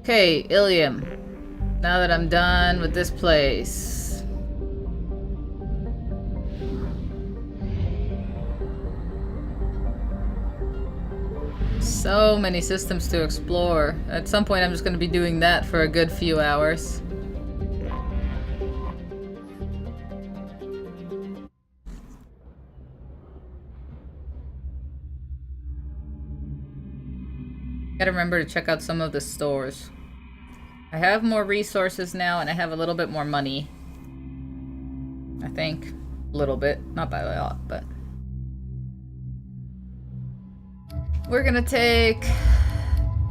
Okay, Illium. Now that I'm done with this place. So many systems to explore. At some point I'm just going to be doing that for a good few hours. Gotta remember to check out some of the stores. I have more resources now and I have a little bit more money. I think. A little bit. Not by a lot, but... We're gonna take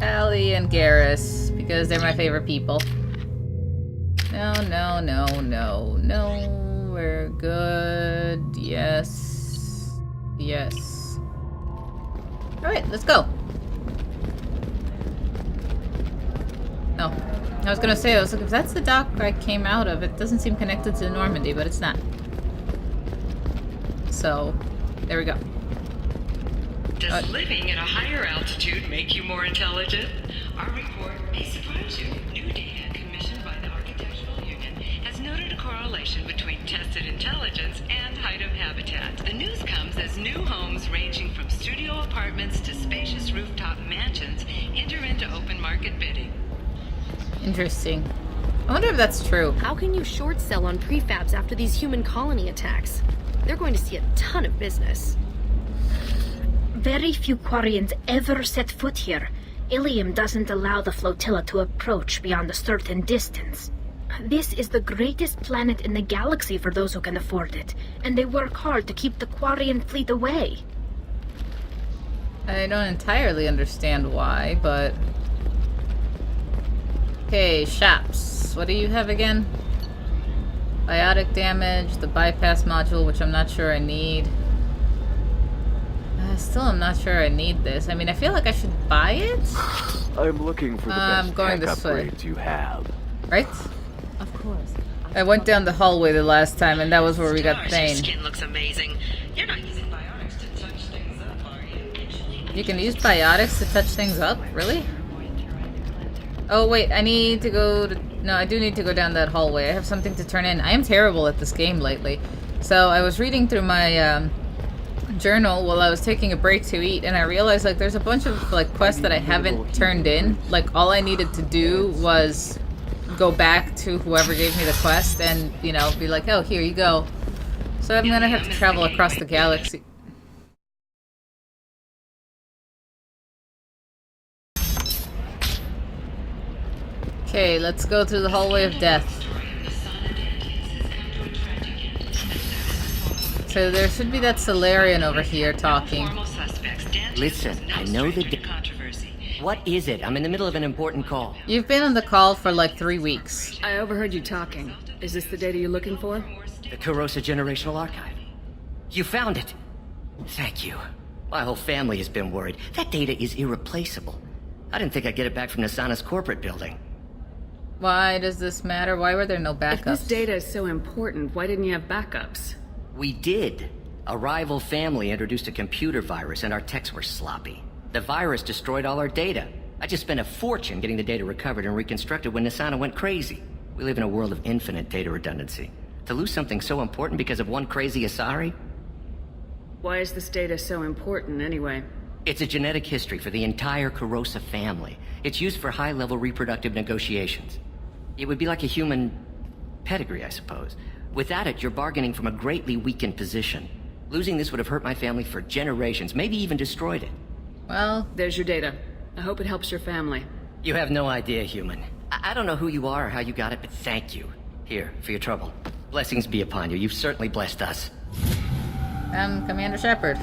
Allie and Garrus because they're my favorite people. No, no, no, no, no. We're good. Yes. Yes. Alright, let's go. No. I was gonna say, I was like, if that's the dock I came out of, it doesn't seem connected to Normandy, but it's not. So, there we go. Does living at a higher altitude make you more intelligent? Our report may surprise you. New data commissioned by the Architectural Union has noted a correlation between tested intelligence and height of habitat. The news comes as new homes ranging from studio apartments to spacious rooftop mansions enter into open market bidding. Interesting. I wonder if that's true. How can you short sell on prefabs after these human colony attacks? They're going to see a ton of business. Very few Quarians ever set foot here. Illium doesn't allow the flotilla to approach beyond a certain distance. This is the greatest planet in the galaxy for those who can afford it, and they work hard to keep the Quarian fleet away. I don't entirely understand why, but... Okay, shops. What do you have again? Biotic damage, the bypass module, which I'm not sure I need. Still, I'm not sure I need this. I mean, I feel like I should buy it. I'm looking for the best going tech this way. upgrades you have. Right? Of course. I went down the hallway the last time, and that was where we got Gosh, Thane. your skin looks amazing. You're not using biotics to touch things up, are you? You can use biotics to touch things up? Really? Oh, wait, I need to go to... No, I do need to go down that hallway. I have something to turn in. I am terrible at this game lately. So, I was reading through my, journal while I was taking a break to eat, and I realized, like, there's a bunch of, like, quests that I haven't turned in. Like, all I needed to do was go back to whoever gave me the quest and, you know, be like, oh, here you go. So I'm gonna have to travel across the galaxy. Okay, let's go through the hallway of death. So there should be that Solarian over here talking. Listen, I know the... What is it? I'm in the middle of an important call. You've been on the call for like 3 weeks. I overheard you talking. Is this the data you're looking for? The Corrosa Generational Archive. You found it. Thank you. My whole family has been worried. That data is irreplaceable. I didn't think I'd get it back from Nasana's corporate building. Why does this matter? Why were there no backups? If this data is so important, why didn't you have backups? We did. A rival family introduced a computer virus and our techs were sloppy. The virus destroyed all our data. I just spent a fortune getting the data recovered and reconstructed when Nasana went crazy. We live in a world of infinite data redundancy. To lose something so important because of one crazy Asari? Why is this data so important anyway? It's a genetic history for the entire Corrosa family. It's used for high-level reproductive negotiations. It would be like a human pedigree, I suppose. Without it, you're bargaining from a greatly weakened position. Losing this would have hurt my family for generations, maybe even destroyed it. Well, There's your data. I hope it helps your family. You have no idea, human. I don't know who you are or how you got it, but thank you. Here, for your trouble. Blessings be upon you. You've certainly blessed us. I'm Commander Shepard.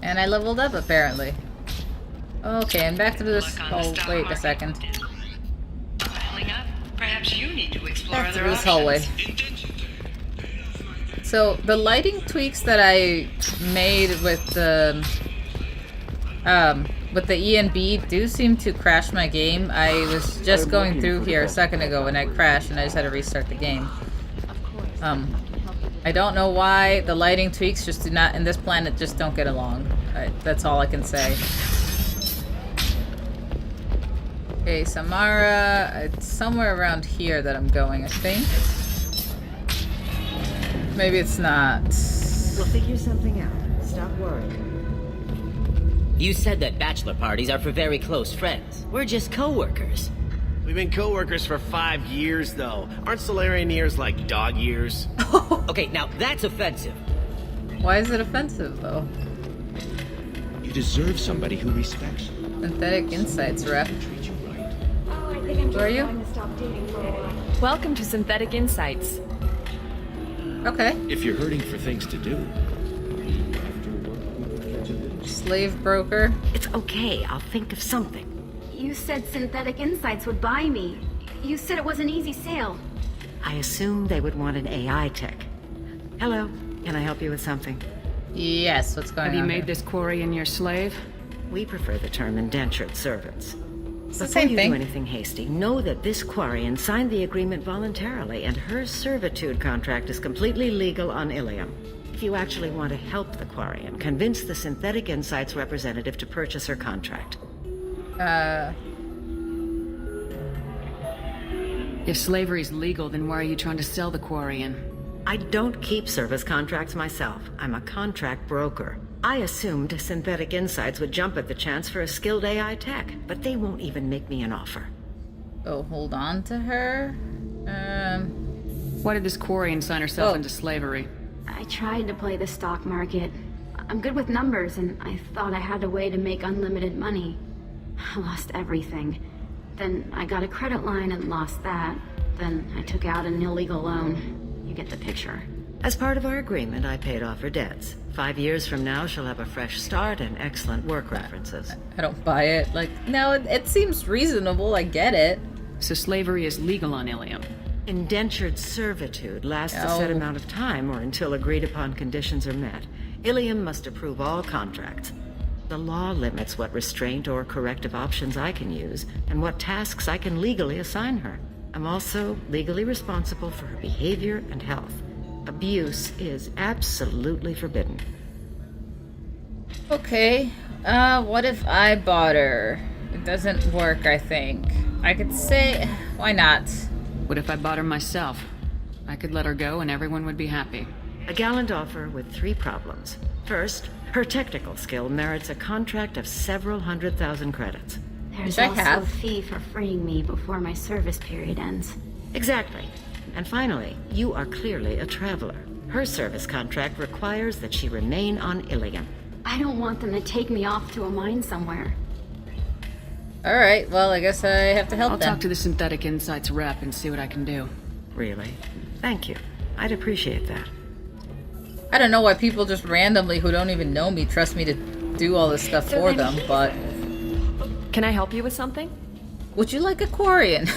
And I leveled up, apparently. Okay, and back to this... Oh, wait a second. Piling up? Perhaps you need to explore Back to other this options. hallway. So, the lighting tweaks that I made with the ENB do seem to crash my game. I was just going through here a second ago and I crashed and I just had to restart the game. I don't know why the lighting tweaks just do not, in this planet, just don't get along. That's all I can say. Okay, Samara. It's somewhere around here that I'm going, I think. Maybe it's not. We'll figure something out. Stop worrying. You said that bachelor parties are for very close friends. We're just co-workers. We've been co-workers for 5 years, though. Aren't Solarian years like dog years? Okay, now that's offensive. Why is it offensive, though? You deserve somebody who respects you. Synthetic Insights rep. Treat you right. Who are you? Welcome to Synthetic Insights. Okay. If you're hurting for things to do. Slave broker. It's okay. I'll think of something. You said Synthetic Insights would buy me. You said it was an easy sale. I assumed they would want an AI tech. Hello. Can I help you with something? Yes, what's going on? Have you made here? this Quarian your slave? We prefer the term indentured servants. It's the Before same you thing. do anything hasty, know that this Quarian signed the agreement voluntarily, and her servitude contract is completely legal on Illium. If you actually want to help the Quarian, convince the Synthetic Insights representative to purchase her contract. If slavery's legal, then why are you trying to sell the Quarian? I don't keep service contracts myself. I'm a contract broker. I assumed Synthetic Insights would jump at the chance for a skilled AI tech, but they won't even make me an offer. Oh, hold on to her. Why did this Quarian sign herself into slavery? I tried to play the stock market. I'm good with numbers, and I thought I had a way to make unlimited money. I lost everything. Then I got a credit line and lost that. Then I took out an illegal loan. You get the picture. As part of our agreement, I paid off her debts. 5 years from now, she'll have a fresh start and excellent work references. I don't buy it. Like, no, it seems reasonable. I get it. So slavery is legal on Illium. Indentured servitude lasts a set amount of time or until agreed-upon conditions are met. Illium must approve all contracts. The law limits what restraint or corrective options I can use and what tasks I can legally assign her. I'm also legally responsible for her behavior and health. Abuse is absolutely forbidden. Okay. What if I bought her? It doesn't work, I think. I could say, why not? What if I bought her myself? I could let her go and everyone would be happy. A gallant offer with 3 problems. First, her technical skill merits a contract of several 100,000 credits. There's Which I also have. a fee for freeing me before my service period ends. Exactly. And finally, you are clearly a traveler. Her service contract requires that she remain on Illium. I don't want them to take me off to a mine somewhere. Alright, well, I guess I have to help I'll them. talk to the Synthetic Insights rep and see what I can do. Really? Thank you. I'd appreciate that. I don't know why people just randomly who don't even know me trust me to do all this stuff for them, but... Can I help you with something? Would you like a Quarian?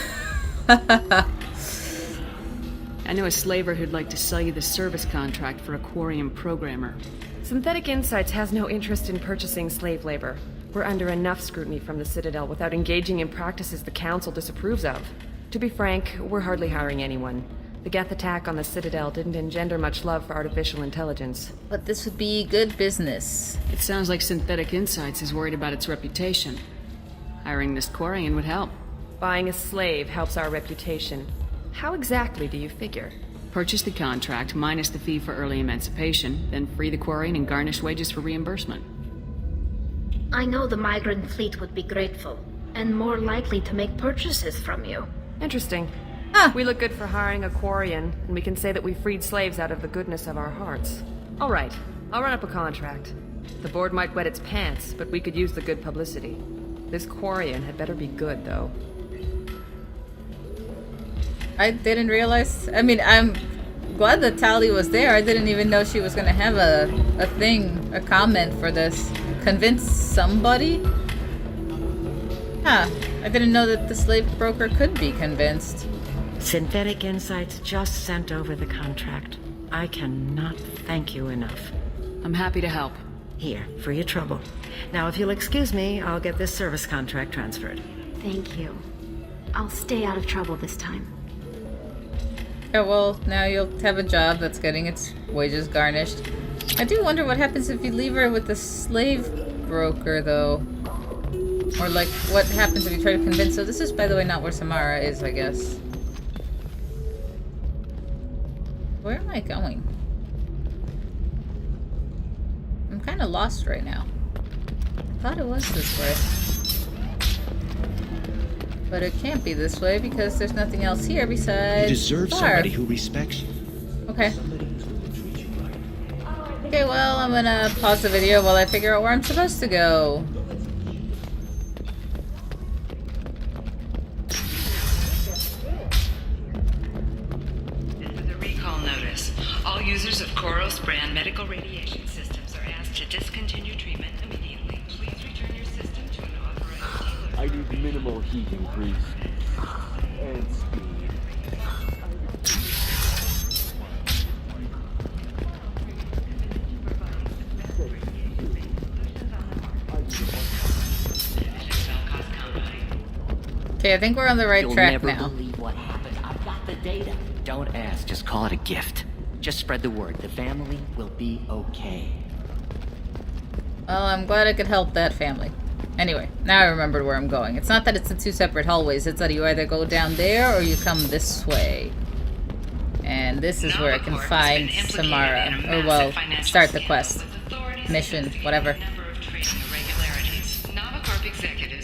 I know a slaver who'd like to sell you the service contract for a Quarian programmer. Synthetic Insights has no interest in purchasing slave labor. We're under enough scrutiny from the Citadel without engaging in practices the Council disapproves of. To be frank, we're hardly hiring anyone. The Geth attack on the Citadel didn't engender much love for artificial intelligence. But this would be good business. It sounds like Synthetic Insights is worried about its reputation. Hiring this Quarian would help. Buying a slave helps our reputation. How exactly do you figure? Purchase the contract minus the fee for early emancipation, then free the Quarian and garnish wages for reimbursement. I know the migrant fleet would be grateful, and more likely to make purchases from you. Interesting. We look good for hiring a Quarian, and we can say that we freed slaves out of the goodness of our hearts. All right, I'll run up a contract. The board might wet its pants, but we could use the good publicity. This Quarian had better be good, though. I didn't realize... I mean, I'm glad that Tally was there. I didn't even know she was gonna have a comment for this. Convince somebody? Huh. I didn't know that the slave broker could be convinced. Synthetic Insights just sent over the contract. I cannot thank you enough. I'm happy to help. Here, for your trouble. Now, if you'll excuse me, I'll get this service contract transferred. Thank you. I'll stay out of trouble this time. Yeah, well, now you'll have a job that's getting its wages garnished. I do wonder what happens if you leave her with the slave broker, though. Or like, what happens if you try to convince... So this is, by the way, not where Samara is, I guess. Where am I going? I'm kind of lost right now. I thought it was this way. But it can't be this way because there's nothing else here besides... You deserve somebody who respects you. Okay. Okay, well, I'm gonna pause the video while I figure out where I'm supposed to go. This is a recall notice. All users of Koros brand medical radiation systems are asked to discontinue treatment immediately. Please return your system to an authorized dealer. I need minimal heat increase. And speed. Okay, I think we're on the right track You'll never now. believe what happened. I've got the data. Don't ask, just call it a gift. Just spread the word. The family will be okay. Well, I'm glad I could help that family. Anyway, now I remembered where I'm going. It's not that it's the two separate hallways, it's that you either go down there or you come this way. And this is where I can find Samara. Or, well, start the quest. Mission, whatever.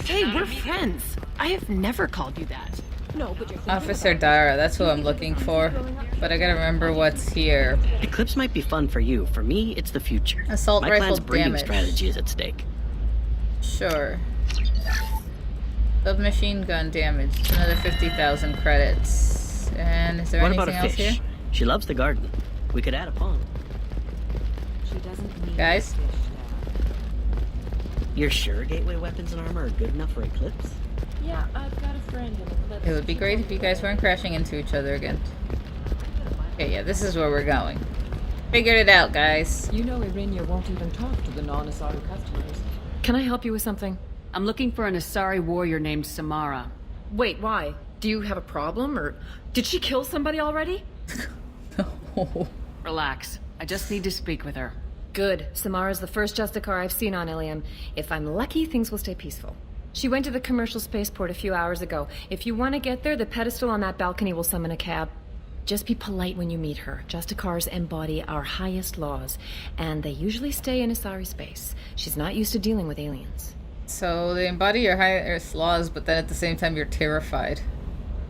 Hey, we're friends. I have never called you that. No, but Officer Dara, that's who I'm looking for. But I gotta remember what's here. Eclipse might be fun for you. For me, it's the future. Assault My rifle plan's breeding damage. strategy is at stake. Sure. Submachine gun damage. Another 50,000 credits. And is there What anything about a else fish? here? She loves the garden. We could add a pond. she doesn't need Guys? You're sure gateway weapons and armor are good enough for Eclipse? Yeah, I've got a friend in Eclipse. It would be great if you guys weren't crashing into each other again. Okay, yeah, this is where we're going. Figured it out, guys. You know Irinia won't even talk to the non-Asari customers. Can I help you with something? I'm looking for an Asari warrior named Samara. Wait, why? Do you have a problem, or did she kill somebody already? No. Relax. I just need to speak with her. Good. Samara's the first Justicar I've seen on Illium. If I'm lucky, things will stay peaceful. She went to the commercial spaceport a few hours ago. If you want to get there, the pedestal on that balcony will summon a cab. Just be polite when you meet her. Justicars embody our highest laws, and they usually stay in Asari space. She's not used to dealing with aliens. So they embody your highest laws, but then at the same time you're terrified.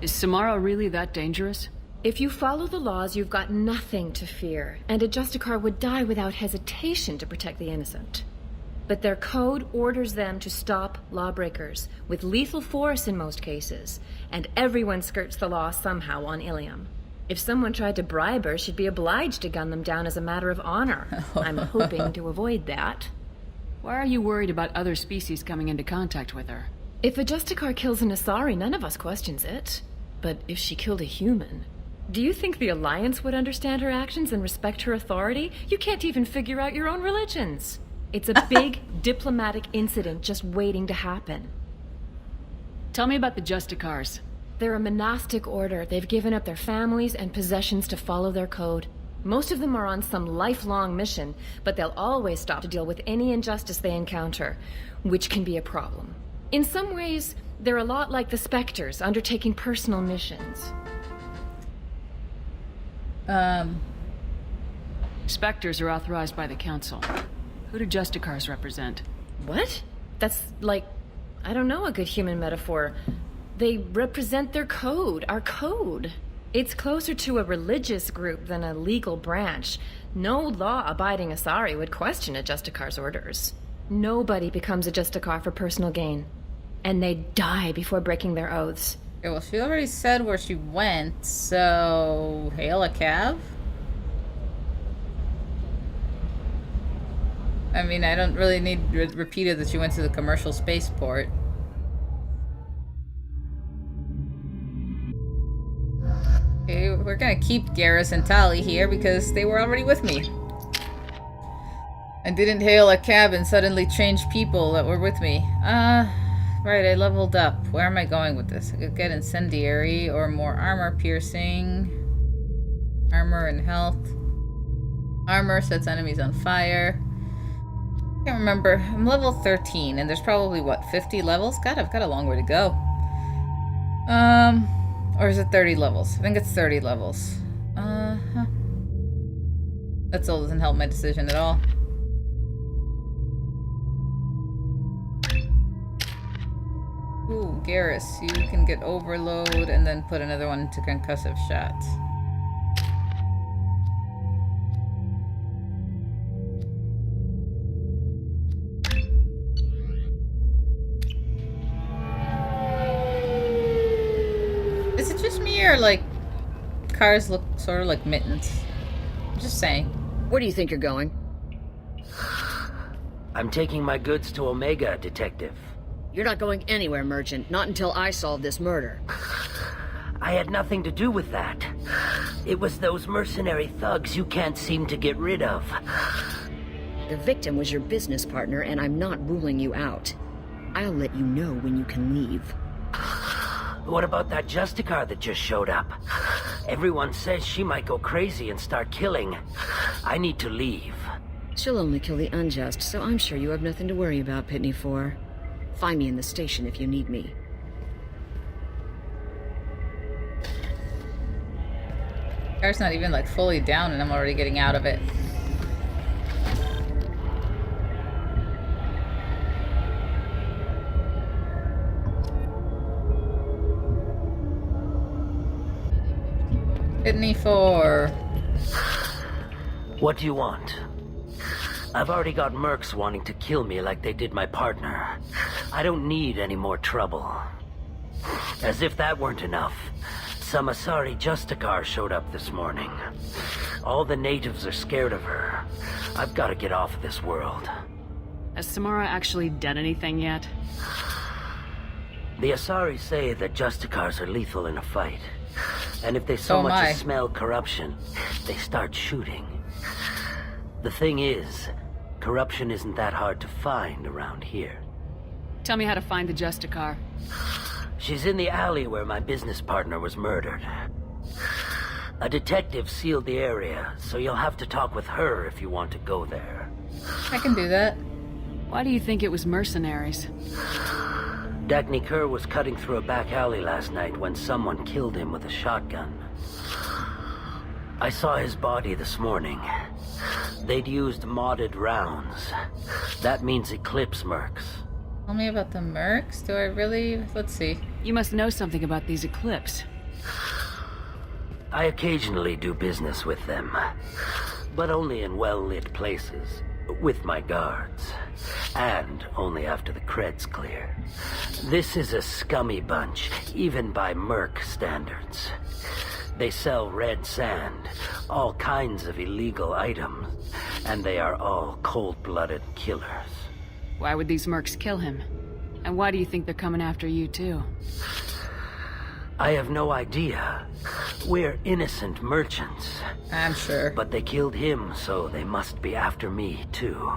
Is Samara really that dangerous? If you follow the laws, you've got nothing to fear, and a Justicar would die without hesitation to protect the innocent. But their code orders them to stop lawbreakers, with lethal force in most cases, and everyone skirts the law somehow on Illium. If someone tried to bribe her, she'd be obliged to gun them down as a matter of honor. I'm hoping to avoid that. Why are you worried about other species coming into contact with her? If a Justicar kills an Asari, none of us questions it. But if she killed a human... Do you think the Alliance would understand her actions and respect her authority? You can't even figure out your own religions. It's a big diplomatic incident just waiting to happen. Tell me about the Justicars. They're a monastic order. They've given up their families and possessions to follow their code. Most of them are on some lifelong mission, but they'll always stop to deal with any injustice they encounter, which can be a problem. In some ways, they're a lot like the Spectres, undertaking personal missions. Spectres are authorized by the Council. Who do Justicars represent? What? That's like, I don't know, a good human metaphor. They represent their code, our code. It's closer to a religious group than a legal branch. No law-abiding Asari would question a Justicar's orders. Nobody becomes a Justicar for personal gain. And they die before breaking their oaths. Okay, well, she already said where she went, so... hail a cab? I mean, I don't really need repeated that she went to the commercial spaceport. Okay, we're gonna keep Garrus and Tali here because they were already with me. I didn't hail a cab and suddenly change people that were with me. Right, I leveled up. Where am I going with this? I could get incendiary or more armor piercing. Armor and health. Armor sets enemies on fire. Can't remember. I'm level 13, and there's probably, what, 50 levels? God, I've got a long way to go. Or is it 30 levels? I think it's 30 levels. That still doesn't help my decision at all. Ooh, Garrus, you can get overload and then put another one to concussive shots. Is it just me or, like, cars look sort of like mittens? I'm just saying. Where do you think you're going? I'm taking my goods to Omega, Detective. You're not going anywhere, Merchant. Not until I solve this murder. I had nothing to do with that. It was those mercenary thugs you can't seem to get rid of. The victim was your business partner, and I'm not ruling you out. I'll let you know when you can leave. What about that Justicar that just showed up? Everyone says she might go crazy and start killing. I need to leave. She'll only kill the unjust, so I'm sure you have nothing to worry about, Pitney 4. Find me in the station if you need me. Car's not even, like, fully down and I'm already getting out of it. Pitney 4. What do you want? I've already got mercs wanting to kill me like they did my partner. I don't need any more trouble. As if that weren't enough, some Asari Justicar showed up this morning. All the natives are scared of her. I've got to get off of this world. Has Samara actually done anything yet? The Asari say that Justicars are lethal in a fight. And if they so much as smell corruption, they start shooting. The thing is, corruption isn't that hard to find around here. Tell me how to find the Justicar. She's in the alley where my business partner was murdered. A detective sealed the area, so you'll have to talk with her if you want to go there. I can do that. Why do you think it was mercenaries? Dagny Kerr was cutting through a back alley last night when someone killed him with a shotgun. I saw his body this morning. They'd used modded rounds. That means Eclipse mercs. Tell me about the mercs? Do I really? Let's see. You must know something about these Eclipse. I occasionally do business with them, but only in well-lit places, with my guards, and only after the cred's clear. This is a scummy bunch, even by merc standards. They sell red sand, all kinds of illegal items, and they are all cold-blooded killers. Why would these mercs kill him? And why do you think they're coming after you, too? I have no idea. We're innocent merchants. I'm sure. But they killed him, so they must be after me, too.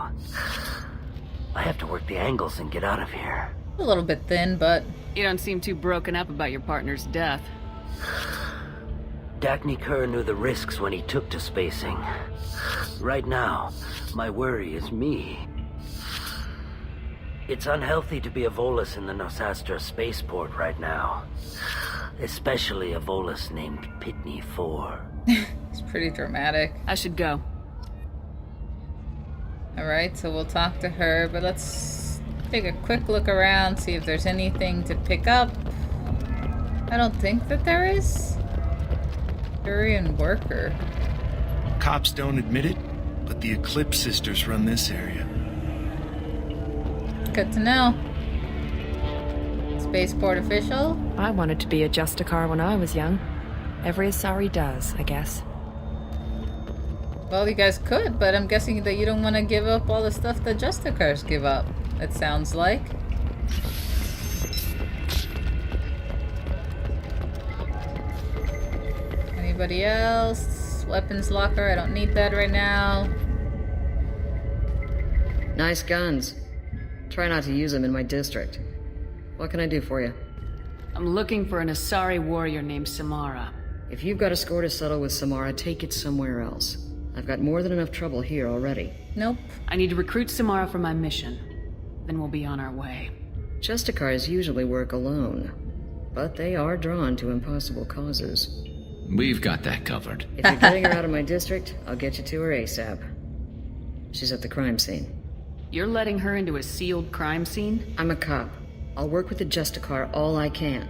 I have to work the angles and get out of here. A little bit thin, but... You don't seem too broken up about your partner's death. Dagny Kerr knew the risks when he took to spacing. Right now, my worry is me. It's unhealthy to be a Volus in the Nosastra spaceport right now. Especially a Volus named Pitney 4. It's pretty dramatic. I should go. Alright, so we'll talk to her, but let's take a quick look around, see if there's anything to pick up. I don't think that there is. Turian worker. Cops don't admit it, but the Eclipse sisters run this area. Good to know. Spaceport official? I wanted to be a Justicar when I was young. Every Asari does, I guess. Well, you guys could, but I'm guessing that you don't want to give up all the stuff that Justicars give up, it sounds like. Anybody else? Weapons locker, I don't need that right now. Nice guns. Try not to use them in my district. What can I do for you? I'm looking for an Asari warrior named Samara. If you've got a score to settle with Samara, take it somewhere else. I've got more than enough trouble here already. Nope. I need to recruit Samara for my mission. Then we'll be on our way. Justicars usually work alone, but they are drawn to impossible causes. We've got that covered. If you're getting her out of my district, I'll get you to her ASAP. She's at the crime scene. You're letting her into a sealed crime scene? I'm a cop. I'll work with the Justicar all I can.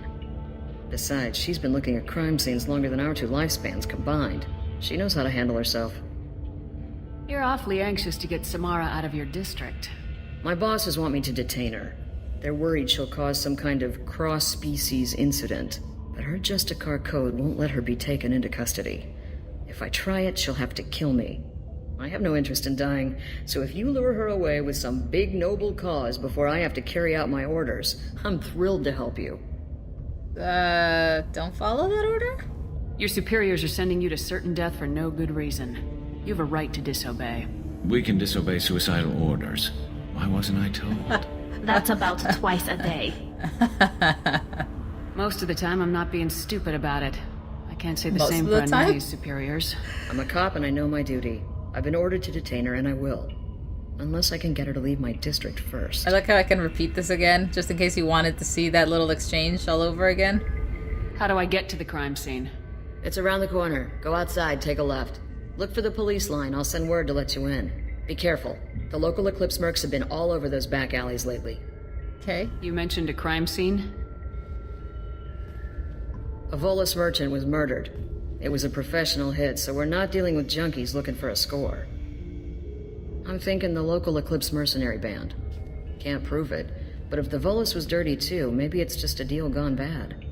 Besides, she's been looking at crime scenes longer than our 2 lifespans combined. She knows how to handle herself. You're awfully anxious to get Samara out of your district. My bosses want me to detain her. They're worried she'll cause some kind of cross-species incident, but her Justicar code won't let her be taken into custody. If I try it, she'll have to kill me. I have no interest in dying, so if you lure her away with some big noble cause before I have to carry out my orders, I'm thrilled to help you. Don't follow that order? Your superiors are sending you to certain death for no good reason. You have a right to disobey. We can disobey suicidal orders. Why wasn't I told? That's about twice a day. Most of the time, I'm not being stupid about it. I can't say the Most same of for the time? Anani's superiors. I'm a cop and I know my duty. I've been ordered to detain her and I will. Unless I can get her to leave my district first. I like how I can repeat this again, just in case you wanted to see that little exchange all over again. How do I get to the crime scene? It's around the corner. Go outside, take a left. Look for the police line. I'll send word to let you in. Be careful. The local Eclipse mercs have been all over those back alleys lately. Okay. You mentioned a crime scene? A Volus merchant was murdered. It was a professional hit, so we're not dealing with junkies looking for a score. I'm thinking the local Eclipse mercenary band. Can't prove it, but if the Volus was dirty too, maybe it's just a deal gone bad.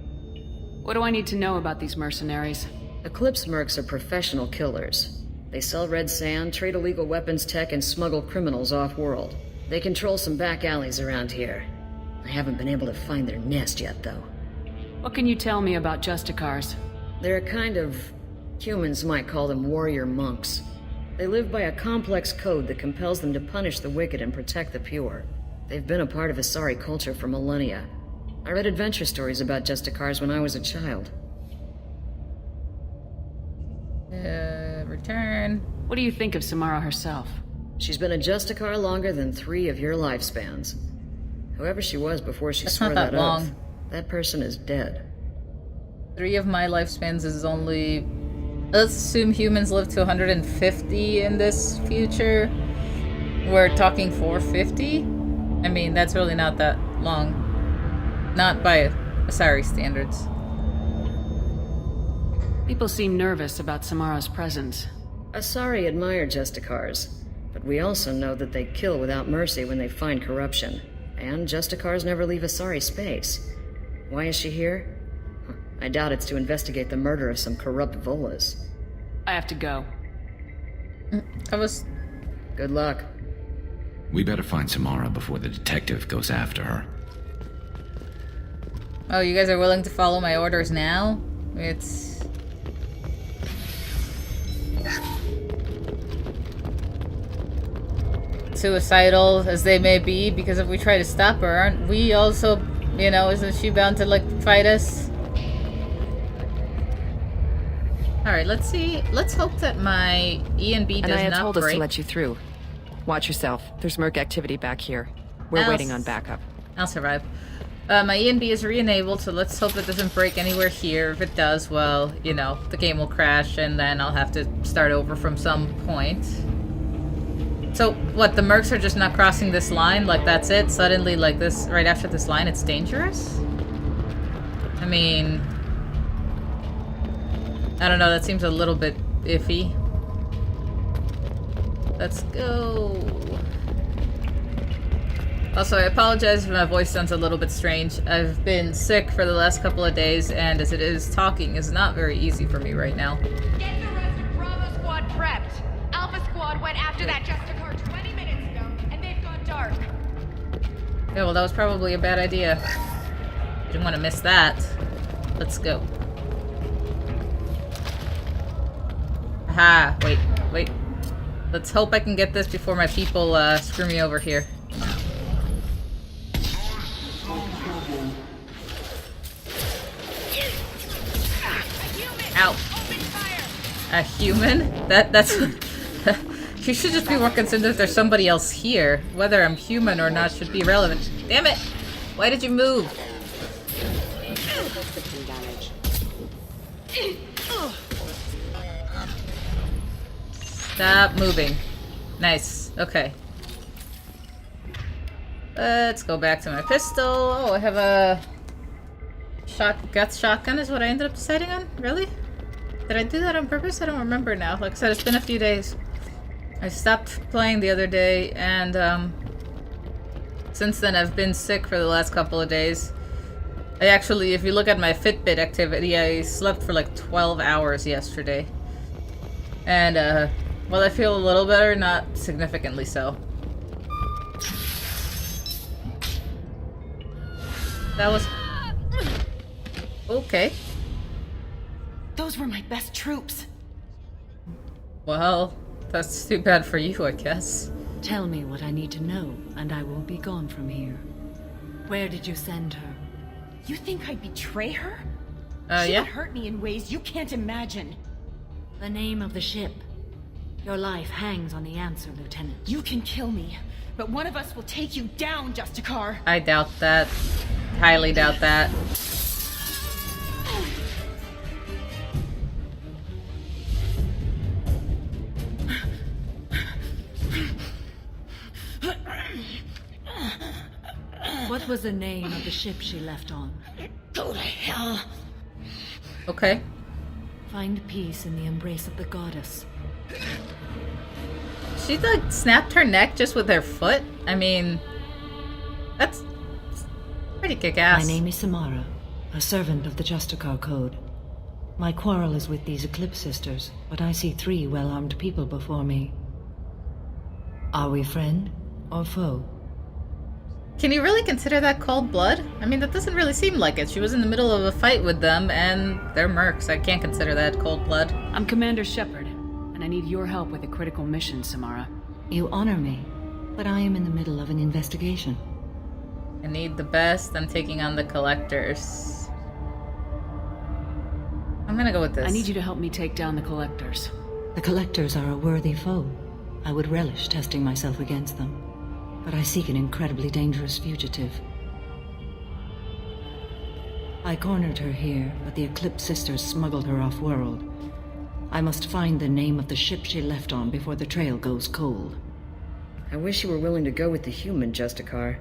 What do I need to know about these mercenaries? Eclipse mercs are professional killers. They sell red sand, trade illegal weapons tech, and smuggle criminals off-world. They control some back alleys around here. I haven't been able to find their nest yet, though. What can you tell me about Justicars? They're a kind of... humans might call them warrior monks. They live by a complex code that compels them to punish the wicked and protect the pure. They've been a part of Asari culture for millennia. I read adventure stories about Justicars when I was a child. Return. What do you think of Samara herself? She's been a Justicar longer than 3 of your lifespans. Whoever she was before she swore that oath, that person is dead. 3 of my lifespans is only... Let's assume humans live to 150 in this future. We're talking 450? I mean, that's really not that long. Not by Asari standards. People seem nervous about Samara's presence. Asari admire Justicars, but we also know that they kill without mercy when they find corruption. And Justicars never leave Asari space. Why is she here? I doubt it's to investigate the murder of some corrupt Volas. I have to go. Good luck. We better find Samara before the detective goes after her. Oh, you guys are willing to follow my orders now? It's... suicidal as they may be, because if we try to stop her, aren't we also, you know, isn't she bound to, like, fight us? Alright, let's see. Let's hope that my E&B does Anaya not told us break. to let you through. Watch yourself. There's merc activity back here. We're waiting on backup. I'll survive. My E&B is re-enabled, so let's hope it doesn't break anywhere here. If it does, well, you know, the game will crash and then I'll have to start over from some point. So, what, the mercs are just not crossing this line? Like, that's it? Suddenly, like this, right after this line, it's dangerous? I mean... I don't know, that seems a little bit iffy. Let's go. Also, I apologize if my voice sounds a little bit strange. I've been sick for the last couple of days, and as it is, talking is not very easy for me right now. Get the rest of Bravo Squad prepped. Alpha Squad went after that Justicar 20 minutes ago, and they've gone dark. Yeah, well, that was probably a bad idea. Didn't want to miss that. Let's go. Aha, wait. Let's hope I can get this before my people screw me over here. Ow. A human? That's You should just be more concerned that there's somebody else here. Whether I'm human or not should be irrelevant. Damn it! Why did you move? Stop moving. Nice. Okay. Let's go back to my pistol. Oh, I have a guts shotgun is what I ended up deciding on? Really? Did I do that on purpose? I don't remember now. Like I said, it's been a few days. I stopped playing the other day, and since then I've been sick for the last couple of days. I actually, if you look at my Fitbit activity, I slept for like 12 hours yesterday. And, well, I feel a little better, not significantly so. That was... okay. Those were my best troops. Well, that's too bad for you, I guess. Tell me what I need to know, and I will be gone from here. Where did you send her? You think I'd betray her? Yeah. She would hurt me in ways you can't imagine. The name of the ship. Your life hangs on the answer, Lieutenant. You can kill me, but one of us will take you down, Justicar. I doubt that. Highly doubt that. What was the name of the ship she left on? Go to hell. Okay. Find peace in the embrace of the goddess. She like snapped her neck just with her foot? I mean, that's pretty kick-ass. My name is Samara, a servant of the Justicar Code. My quarrel is with these Eclipse Sisters, but I see 3 well-armed people before me. Are we friend or foe? Can you really consider that cold blood? I mean, that doesn't really seem like it. She was in the middle of a fight with them, and they're mercs. I can't consider that cold blood. I'm Commander Shepard, and I need your help with a critical mission, Samara. You honor me, but I am in the middle of an investigation. I need the best. I'm taking on the Collectors. I'm gonna go with this. I need you to help me take down the Collectors. The Collectors are a worthy foe. I would relish testing myself against them. But I seek an incredibly dangerous fugitive. I cornered her here, but the Eclipse Sisters smuggled her off-world. I must find the name of the ship she left on before the trail goes cold. I wish you were willing to go with the human, Justicar.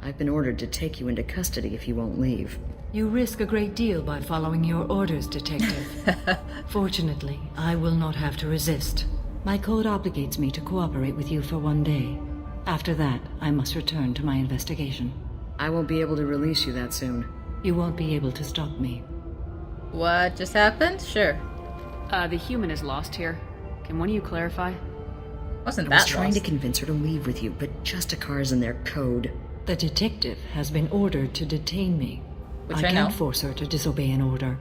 I've been ordered to take you into custody if you won't leave. You risk a great deal by following your orders, Detective. Fortunately, I will not have to resist. My code obligates me to cooperate with you for 1 day. After that, I must return to my investigation. I won't be able to release you that soon. You won't be able to stop me. What just happened? Sure. The human is lost here. Can one of you clarify? Wasn't I was that trying lost? to convince her to leave with you, but Justicar's in their code. The detective has been ordered to detain me. Which I I can't know. force her to disobey an order.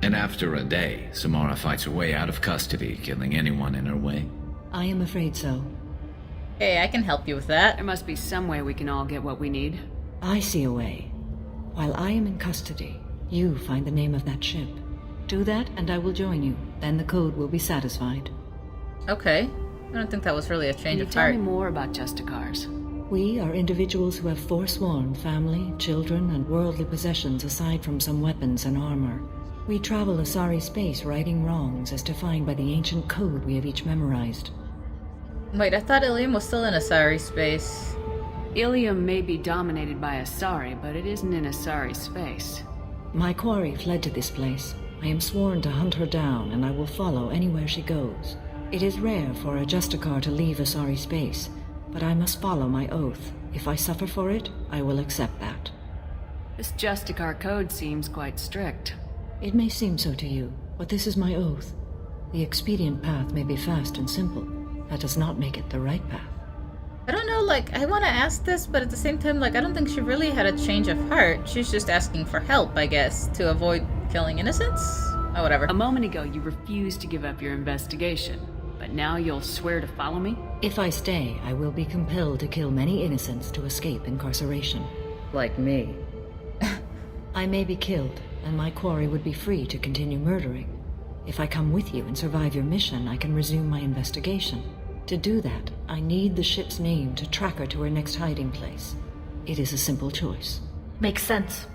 And after a day, Samara fights her way out of custody, killing anyone in her way. I am afraid so. Hey, I can help you with that. There must be some way we can all get what we need. I see a way. While I am in custody, you find the name of that ship. Do that and I will join you. Then the code will be satisfied. Okay. I don't think that was really a change Can you of tell heart. me more about Justicars? We are individuals who have forsworn family, children, and worldly possessions aside from some weapons and armor. We travel Asari space righting wrongs as defined by the ancient code we have each memorized. Wait, I thought Illium was still in Asari space. Illium may be dominated by Asari, but it isn't in Asari space. My quarry fled to this place. I am sworn to hunt her down, and I will follow anywhere she goes. It is rare for a Justicar to leave Asari space, but I must follow my oath. If I suffer for it, I will accept that. This Justicar code seems quite strict. It may seem so to you, but this is my oath. The expedient path may be fast and simple. That does not make it the right path. I don't know, like, I want to ask this, but at the same time, like, I don't think she really had a change of heart. She's just asking for help, I guess, to avoid killing innocents? Oh, whatever. A moment ago, you refused to give up your investigation, but now you'll swear to follow me? If I stay, I will be compelled to kill many innocents to escape incarceration. Like me. I may be killed, and my quarry would be free to continue murdering. If I come with you and survive your mission, I can resume my investigation. To do that, I need the ship's name to track her to her next hiding place. It is a simple choice. Makes sense.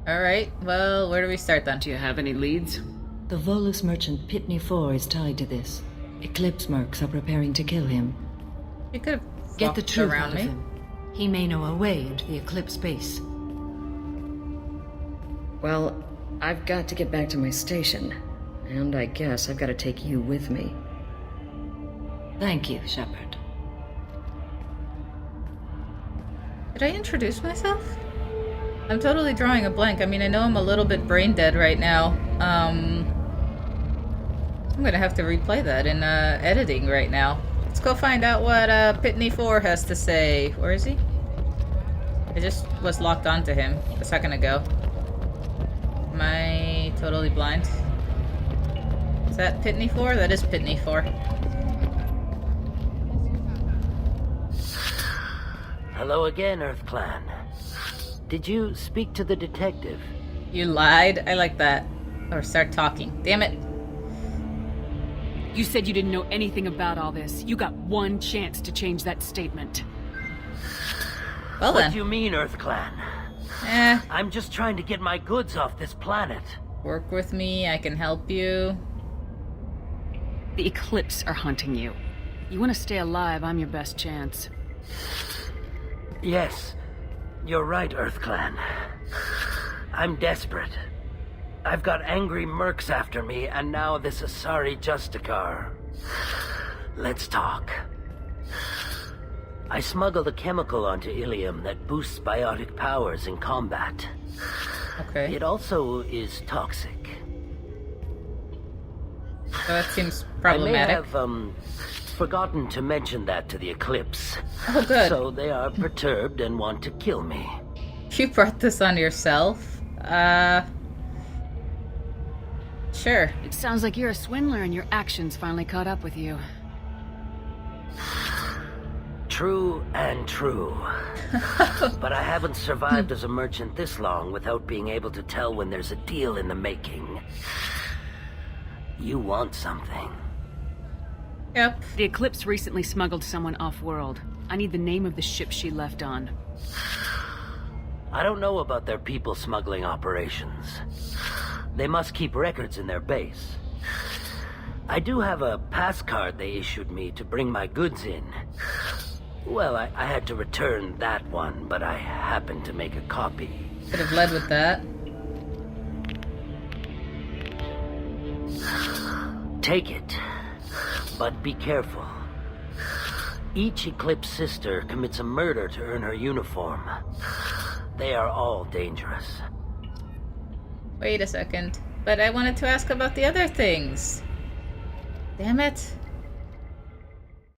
Alright, well, where do we start then? Do you have any leads? The Volus merchant Pitney 4 is tied to this. Eclipse mercs are preparing to kill him. You could have Get the truth around out of me. him. He may know a way into the Eclipse base. Well, I've got to get back to my station. And I guess I've got to take you with me. Thank you, Shepard. Did I introduce myself? I'm totally drawing a blank. I mean, I know I'm a little bit brain dead right now. I'm gonna have to replay that in editing right now. Let's go find out what Pitney 4 has to say. Where is he? I just was locked onto him a second ago. Am I totally blind? Is that Pitney 4? That is Pitney 4. Hello again, Earth Clan. Did you speak to the detective? You lied? I like that. Or start talking. Damn it. You said you didn't know anything about all this. You got one chance to change that statement. Well What then. do you mean, Earth Clan? I'm just trying to get my goods off this planet. Work with me, I can help you. The Eclipse are hunting you. You want to stay alive, I'm your best chance. Yes, you're right, Earth Clan. I'm desperate. I've got angry mercs after me, and now this Asari Justicar. Let's talk. I smuggled a chemical onto Illium that boosts biotic powers in combat. Okay. It also is toxic. So that seems problematic. I may have, forgotten to mention that to the Eclipse. Oh, good. So they are perturbed and want to kill me. You brought this on yourself? Sure. It sounds like you're a swindler and your actions finally caught up with you. True and true. But I haven't survived as a merchant this long without being able to tell when there's a deal in the making. You want something. Yep. The Eclipse recently smuggled someone off-world. I need the name of the ship she left on. I don't know about their people smuggling operations. They must keep records in their base. I do have a pass card they issued me to bring my goods in. Well, I had to return that one, but I happened to make a copy. Could have led with that. Take it, but be careful. Each Eclipse sister commits a murder to earn her uniform. They are all dangerous. Wait a second. But I wanted to ask about the other things. Damn it.